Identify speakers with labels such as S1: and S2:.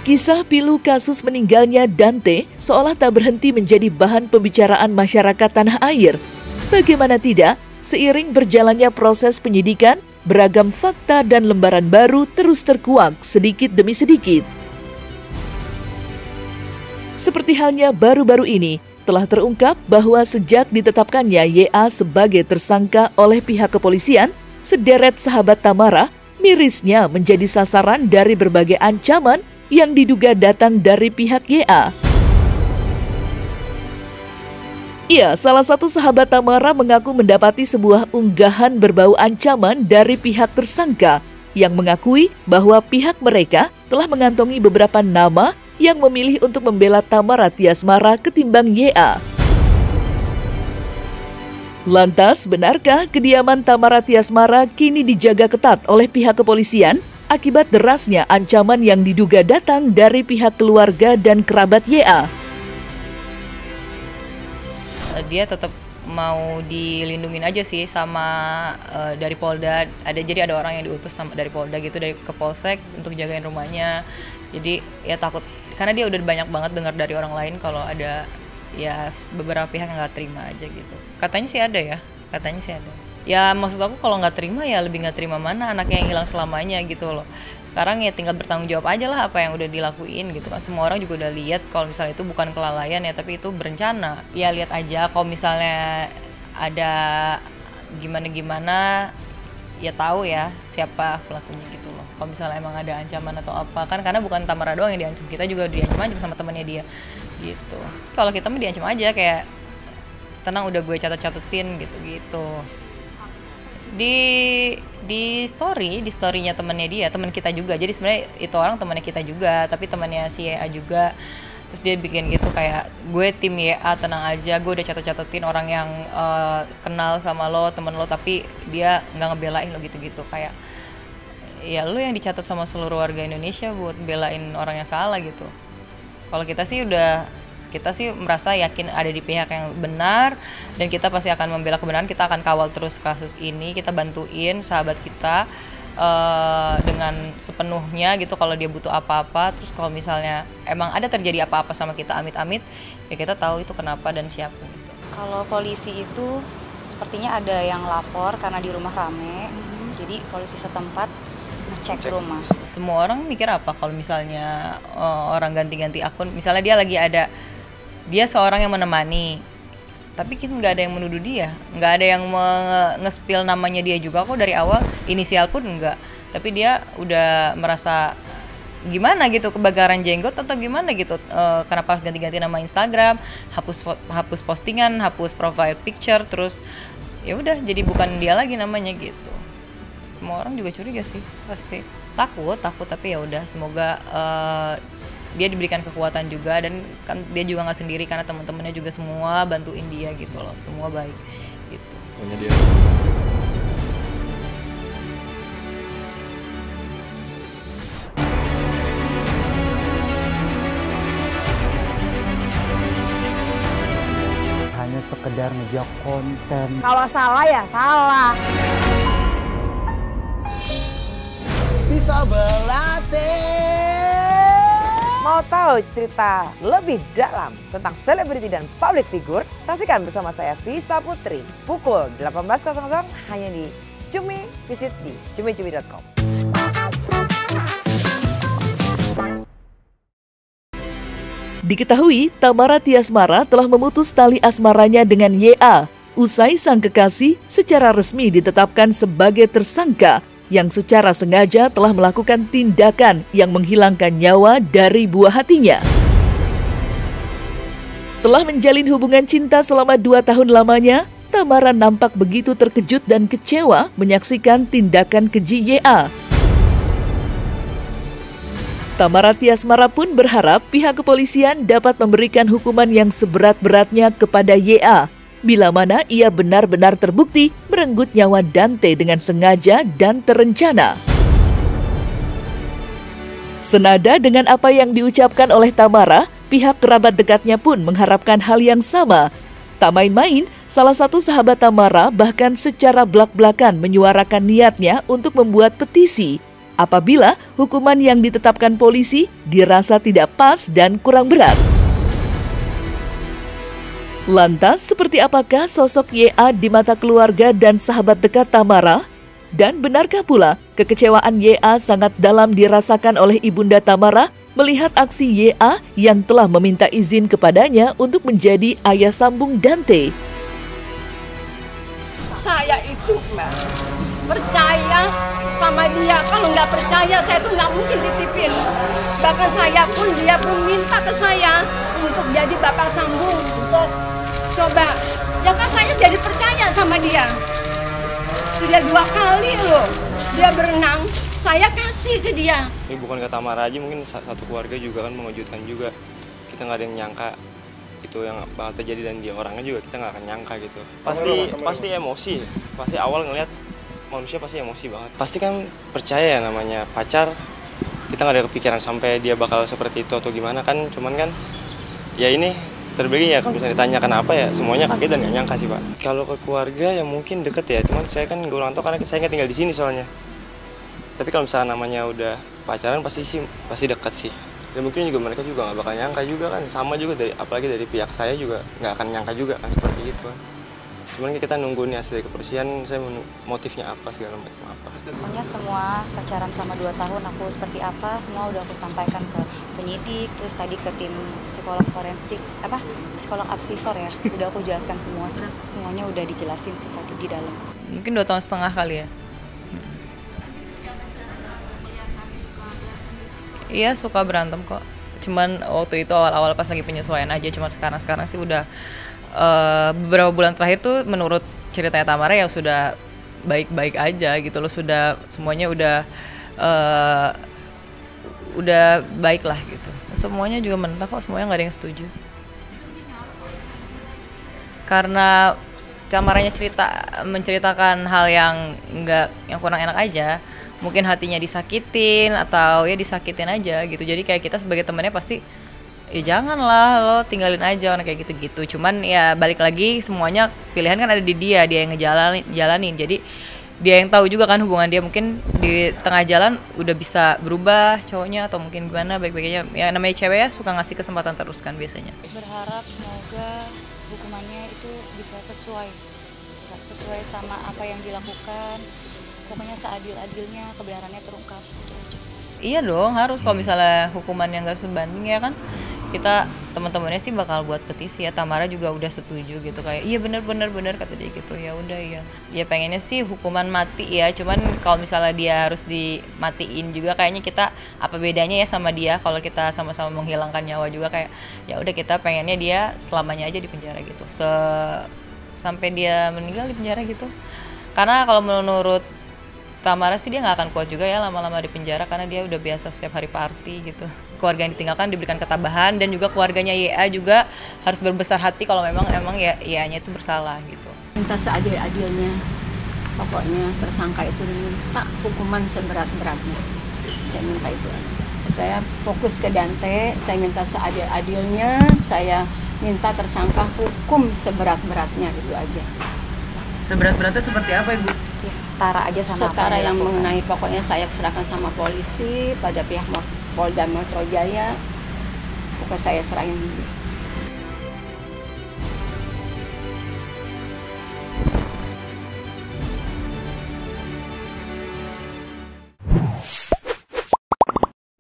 S1: Kisah pilu kasus meninggalnya Dante seolah tak berhenti menjadi bahan pembicaraan masyarakat tanah air. Bagaimana tidak, seiring berjalannya proses penyidikan, beragam fakta dan lembaran baru terus terkuak sedikit demi sedikit. Seperti halnya baru-baru ini, telah terungkap bahwa sejak ditetapkannya YA sebagai tersangka oleh pihak kepolisian, sederet sahabat Tamara mirisnya menjadi sasaran dari berbagai ancaman yang diduga datang dari pihak YA. Ya, salah satu sahabat Tamara mengaku mendapati sebuah unggahan berbau ancaman dari pihak tersangka yang mengakui bahwa pihak mereka telah mengantongi beberapa nama yang memilih untuk membela Tamara Tiasmara ketimbang YA. Lantas, benarkah kediaman Tamara Tiasmara kini dijaga ketat oleh pihak kepolisian akibat derasnya ancaman yang diduga datang dari pihak keluarga dan kerabat YA?
S2: Dia tetap mau dilindungin aja sih sama dari Polda. Jadi ada orang yang diutus dari Polda gitu, dari ke Polsek untuk jagain rumahnya. Jadi ya takut, karena dia udah banyak banget dengar dari orang lain kalau ada ya beberapa pihak yang nggak terima aja gitu. Katanya sih ada ya, katanya sih ada. Ya maksud aku kalau nggak terima ya lebih nggak terima mana anaknya yang hilang selamanya gitu loh. Sekarang ya tinggal bertanggung jawab aja lah apa yang udah dilakuin gitu kan. Semua orang juga udah lihat kalau misalnya itu bukan kelalaian ya, tapi itu berencana. Ya lihat aja kalau misalnya ada gimana-gimana ya tahu ya siapa pelakunya gitu loh. Kalau misalnya emang ada ancaman atau apa kan, karena bukan Tamara doang yang diancam, kita juga diancam sama temannya dia gitu. Kalau kita mah diancam aja kayak tenang udah gue catetin gitu. Di storynya temannya dia, teman kita juga. Jadi sebenarnya itu orang temannya kita juga, tapi temannya si YA juga. Terus dia bikin gitu kayak, gue tim YA tenang aja, gue udah catetin orang yang kenal sama lo, temen lo, tapi dia nggak ngebelain lo gitu-gitu. Kayak ya lo yang dicatat sama seluruh warga Indonesia buat belain orang yang salah gitu. Kalau kita sih merasa yakin ada di pihak yang benar, dan kita pasti akan membela kebenaran. Kita akan kawal terus kasus ini, kita bantuin sahabat kita dengan sepenuhnya gitu kalau dia butuh apa-apa. Terus kalau misalnya emang ada terjadi apa-apa sama kita, amit-amit, ya kita tahu itu kenapa dan siapa gitu.
S3: Kalau polisi itu sepertinya ada yang lapor karena di rumah rame, jadi polisi setempat ngecek rumah.
S2: Semua orang mikir apa kalau misalnya orang ganti-ganti akun, misalnya dia seorang yang menemani, tapi kita nggak ada yang menuduh dia, nggak ada yang nge-spill namanya dia juga kok dari awal, inisial pun nggak. Tapi dia udah merasa gimana gitu, kebakaran jenggot atau gimana gitu, kenapa ganti-ganti nama Instagram, hapus postingan, hapus profile picture, terus ya udah jadi bukan dia lagi namanya gitu. Semua orang juga curiga sih, pasti takut tapi ya udah, semoga dia diberikan kekuatan juga, dan kan dia juga nggak sendiri karena teman-temannya juga semua bantuin dia gitu loh, semua baik gitu. Dia.
S4: Hanya sekedar ngejok konten.
S5: Kalau salah ya salah.
S4: Bisa berlatih.
S5: Mau tahu cerita lebih dalam tentang selebriti dan public figure? Saksikan bersama saya Vista Putri pukul 18.00 hanya di Cumi. Visit di cumi-cumi.com.
S1: Diketahui Tamara Tiasmara telah memutus tali asmaranya dengan YA usai sang kekasih secara resmi ditetapkan sebagai tersangka yang secara sengaja telah melakukan tindakan yang menghilangkan nyawa dari buah hatinya. Telah menjalin hubungan cinta selama 2 tahun lamanya, Tamara nampak begitu terkejut dan kecewa menyaksikan tindakan keji YA. Tamara Tiasmara pun berharap pihak kepolisian dapat memberikan hukuman yang seberat-beratnya kepada YA, bila mana ia benar-benar terbukti merenggut nyawa Dante dengan sengaja dan terencana. Senada dengan apa yang diucapkan oleh Tamara, pihak kerabat dekatnya pun mengharapkan hal yang sama. Tak main-main, Salah satu sahabat Tamara bahkan secara belak-belakan menyuarakan niatnya untuk membuat petisi apabila hukuman yang ditetapkan polisi dirasa tidak pas dan kurang berat. Lantas, seperti apakah sosok YA di mata keluarga dan sahabat dekat Tamara? Dan benarkah pula kekecewaan YA sangat dalam dirasakan oleh ibunda Tamara melihat aksi YA yang telah meminta izin kepadanya untuk menjadi ayah sambung Dante?
S6: Saya itu, Mbak, percaya sama dia. Kalau nggak percaya, saya tuh nggak mungkin titipin. Bahkan dia pun minta ke saya untuk jadi bapak sambung. Coba, ya kan saya jadi percaya sama dia. Sudah 2 kali loh dia berenang, saya kasih ke dia.
S7: Ini bukan kata Tamara aja, mungkin satu keluarga juga kan mengejutkan juga. Kita nggak ada yang nyangka itu yang bakal terjadi, dan dia orangnya juga kita nggak akan nyangka gitu. Pasti emosi, pasti awal ngelihat manusia pasti emosi banget. Pasti kan percaya ya, namanya pacar, kita nggak ada kepikiran sampai dia bakal seperti itu atau gimana kan. Cuman kan ya ini terbagi ya, kalau misalnya ditanya kenapa ya semuanya kaget dan gak nyangka sih Pak. Kalau ke keluarga ya mungkin deket ya, cuman saya kan kurang tahu karena saya nggak tinggal di sini soalnya. Tapi kalau misalnya namanya udah pacaran pasti dekat sih. Dan mungkin juga mereka juga nggak bakal nyangka juga kan, sama juga apalagi dari pihak saya juga nggak akan nyangka juga kan seperti itu kan. Cuman kita nunggu nih hasil kepolisian, saya motifnya apa segala macam apa.
S3: Pokoknya semua pacaran sama 2 tahun aku seperti apa, semua udah aku sampaikan ke penyidik, terus tadi ke tim psikolog forensik, psikolog advisor ya, udah aku jelaskan semuanya udah dijelasin sih tadi di dalam.
S2: Mungkin 2,5 tahun kali ya. Iya, suka berantem kok. Cuman waktu itu awal-awal pas lagi penyesuaian aja, cuman sekarang sih udah beberapa bulan terakhir tuh menurut ceritanya Tamara ya sudah baik-baik aja gitu loh, sudah semuanya udah baik lah gitu. Semuanya juga menentang kok, semuanya nggak ada yang setuju. Karena Tamaranya menceritakan hal yang kurang enak aja. Mungkin hatinya disakitin atau ya disakitin aja gitu. Jadi kayak kita sebagai temannya pasti ya janganlah lo tinggalin aja orang kayak gitu-gitu. Cuman ya balik lagi semuanya pilihan kan ada di dia yang ngejalanin. Jadi dia yang tahu juga kan hubungan dia, mungkin di tengah jalan udah bisa berubah cowoknya atau mungkin gimana baik-baiknya. Ya namanya cewek ya suka ngasih kesempatan terus kan biasanya.
S3: Berharap semoga hukumannya itu bisa sesuai sama apa yang dilakukan. Pokoknya seadil-adilnya kebenarannya terungkap, itu aja sih.
S2: Iya dong, harus. Kalau misalnya hukuman yang gak sebanding ya kan, kita teman-temannya sih bakal buat petisi ya. Tamara juga udah setuju gitu, kayak iya benar kata dia gitu. Ya udah ya. Ya pengennya sih hukuman mati ya. Cuman kalau misalnya dia harus dimatiin juga, kayaknya kita apa bedanya ya sama dia kalau kita sama-sama menghilangkan nyawa juga, kayak ya udah kita pengennya dia selamanya aja di penjara gitu. Sampai dia meninggal di penjara gitu. Karena kalau menurut Tamara sih dia nggak akan kuat juga ya lama-lama di penjara, karena dia udah biasa setiap hari party gitu. Keluarga yang ditinggalkan diberikan ketabahan, dan juga keluarganya YA juga harus berbesar hati kalau memang YA-nya itu bersalah gitu.
S6: Minta seadil-adilnya, pokoknya tersangka itu minta hukuman seberat-beratnya. Saya minta itu aja. Saya fokus ke Dante, saya minta seadil-adilnya, saya minta tersangka hukum seberat-beratnya, gitu aja.
S2: Seberat-beratnya seperti apa Ibu?
S3: Ya, setara aja sama
S6: setara
S3: apa
S6: yang
S3: dilakukan.
S6: mengenai, pokoknya saya serahkan sama polisi pada pihak Polda Metro Jaya, pokoknya saya serahin